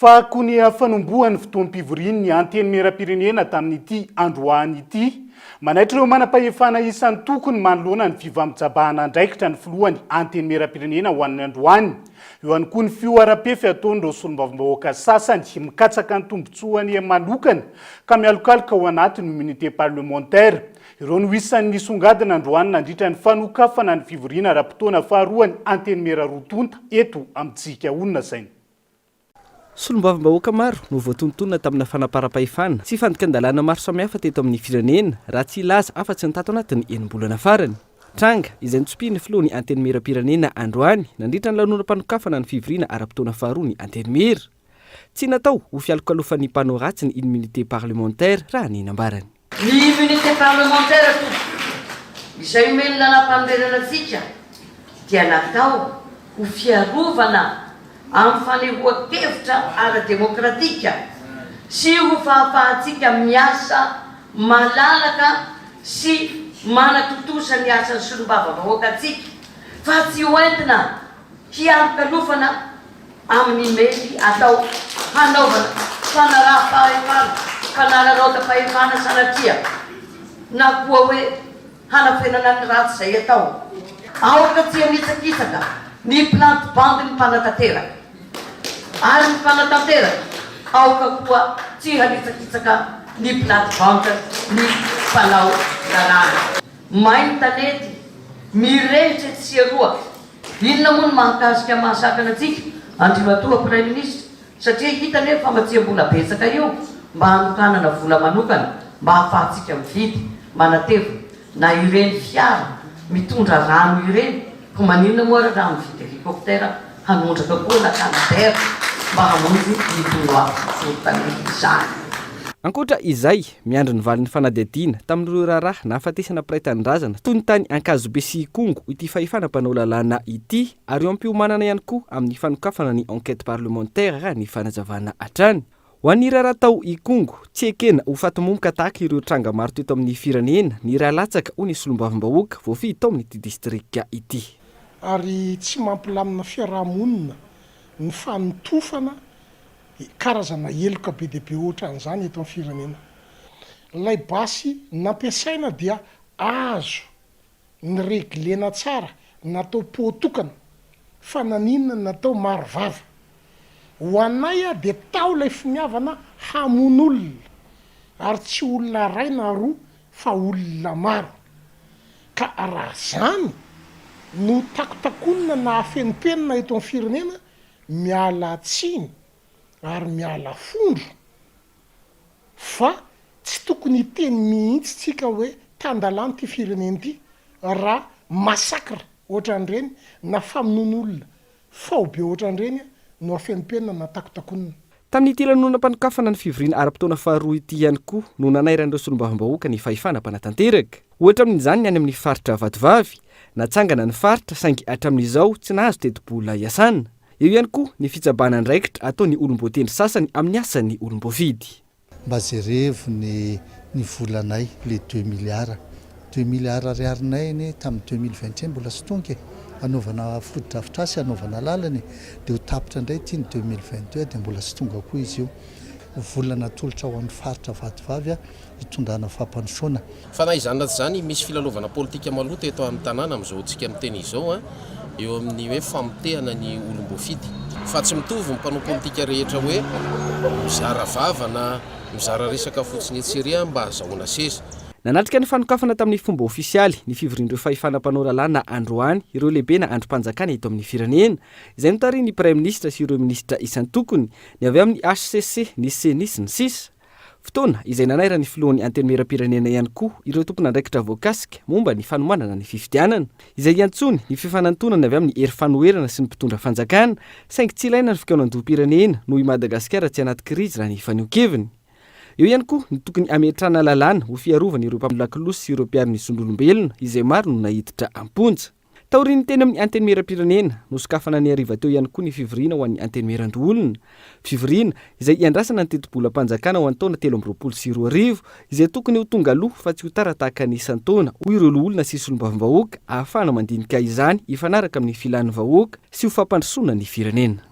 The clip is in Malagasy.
fa koa ny fanombohan'ny fotoam-pivoriany ny anteny mera-pirenena tamin'ity androany ity manaitra ireo manam-pahefana isan'ny tokony manoloana ny fivamin-tsabahana andraikitra ny filohany anteny mera-pirenena ho an'ny androany. Eo ihany koa ny fioara-pefy ataon'ireo solombavambahoaka sasany mikatsaka ny tombotsoany manokana ka mialokaloka ao anatin'ny immunité parlementaire. Ireo no isan'ny nisongadina androany nandritra ny fanokafana ny fivoriana ara-potoana faharoany anteny mera-rotonta eto amintsika olona saina. Solombavambahoaka maro no voatontonona tamina fanaparam-pahefana sy fandikan-dalàna maro samihafa teto amin'ny firenena raha tsy ilaza afa-tsy ny tato anatin'ny enim-bolana farany. Tranga izay nitsopiny filohan'ny anteny mera-pirenena androany nandritra ny lanonam-panokafana ny fivoriana ara-potoana faharoa ny anteny mera. Tsy natao ho fialokalofan'ny mpanao ratsy ny immunité parlementaire raha ninambarany. Ny immunité parlementaire izay omeny lanam-panorenantsika dia natao ho fiarovana amin'ny fanehoan-kevitra ara-demokratika sy ho fahafahantsika miasa malalaka sy manatotosa ny asan'ny solombavambahoaka antsika fa tsy hoentina hialokalofana amin'ny mety atao hanaovana fanaraha-pahefana fanararaota-pahefana sanatria na koa hoe hanafenana ny ratsy izay atao. Aoka tsy hanitsakitsaka ny plante-bande ny mpanatanteraka ary ny mpanatanteraka aoka koa tsy hanitsakitsaka ny plate-bande ny mpanao lalàna. Mainy tanety mirehitra tsy aroa inona moa ny mahakasika mahasakana antsika andrimatoa Premier Ministre satria hitany hoe famatsiam-bola betsaka io mba hanokanana vola manokana mba hahafahantsika mividy manatevina na ireny fiara mitondra rano ireny ko maninona moa raha mividy helicoptera hanondraka koa na canadair mba hamonjy mitondro tanety izany. Ankoatra izay miandry ny valin'ny fanadihadiana tamin'ireo raharaha na afatesana piraitan-drazana toy ny tany Ankazobe sy Ikongo ity fahefana mpanao lalàna ity ary eo am-piomanana ihany koa amin'ny fanokafana ny enquête parlementaire raha ny fanazavana hatrany. Ho an'ny raharaha tao Ikongo tsy ekena ho fatomomboka tahaka ireo tranga maro teto amin'ny firenena ny raha latsaka ho ny solombavambahoaka voafidy tao amin'ity distrika ity. Ary tsy mampilamina fiarahamonina ny fanotofana karazana heloka be dia be ohatran'izany eto amin'ny firenena. Ilay basy nampiasaina dia azo ny reglena tsara natao poatokana fa naninona natao maro vava. Ho anay a dia tao ilay finiavana hamon'olona ary tsy olona ray na roa fa olona maro. Ka raha zany no takotakonina na afenipenina eto amin'ny firenena miala tsiny ary miala fondro fa tsy tokony hiteny mihitsy tsika hoe tandalany ty firenena ity raha masakra ohatran'ireny na famonon'olona fao be ohatran'ireny no afenipenina na takotakonina. Tamin'ity lanonam-panokafana ny fivoriana ara-potoana faharoa ity ihany koa no nanairan'ireo solombavambahoaka ny fahefana mpanatanteraka. Ohatra amin'izany ny any amin'ny faritra Vatovavy natsangana ny faritra saingy hatramin'izao tsy nahazo teti-bola iasana. Eo ihany koa ny fitsabana andraikitra ataon'ny olom-boatendry sasany amin'ny asan'ny olom-boafidy. Mba zerevo ny volanay le 2 milliards ariarinay ny tamin'ny 2021 mbola sy tonga anaovana fotodrafitrasy anaovana lalany dia ho tapitra indray ty ny 2022 dia mbola sy tonga koa izy io. Volana tolotra ho an'ny faritra Vatovavy hitondrana fampanosoana. Fa na izany naty izany misy filalovana politika maloto eto amin'ny tanàna amin'izao tsika miteny izao eo amin'ny hoe famotehana ny olom-boafidy. Fa tsy mitovy ny mpanao politika rehetra hoe mizara vava na mizara resaka fotsiny etseria mba hahazahoana seza. Nanatrika ny fanokafana tamin'ny fomba ofisialy ny fivorian'ireo fahefana mpanao lalàna androany ireo lehibe na androm-panjakana eto amin'ny firenena izay notariny Premier Ministre sy ireo ministra isan-tokony ny avy amin'ny HCC ny CENI sy ny SIS. Fotoana izay nanaira ny filohan'ny anteny mera-pirenena ihany koa ireo tompon'andraikitra voakasika momba ny fanomanana ny fifidianana izay iantsony ny fifanantonana avy amin'ny hery fanoherana sy ny mpitondra fanjakana saingy tsy ilaina ny fikaonan-doha-pirenena noho i Madagasikara tsy anaty krizy raha ny faneho-keviny. Eo ihany koa ny tokony ametrana lalàna ho fiarovana ireo mpamolakolosy sy ireo mpiaro ny sondrolombelona izay maro no nahiditra amponja. Taoriany teny amin'ny anteny mera-pirenena nosokafana ny hariva teo ihany koa ny fivoriana ho an'ny anteny meran-doolona. Fivoriana izay iandrasana ny teti-bolam-panjakana ho antaona 2024 izay tokony ho tonga aloha fa tsy ho tara tahaka ny isan-taona hoy ireo olona sy solombavambahoaka ahafahana mandinika izany ifanaraka amin'ny filan'ny vahoaka sy ho fampandrosoana ny firenena.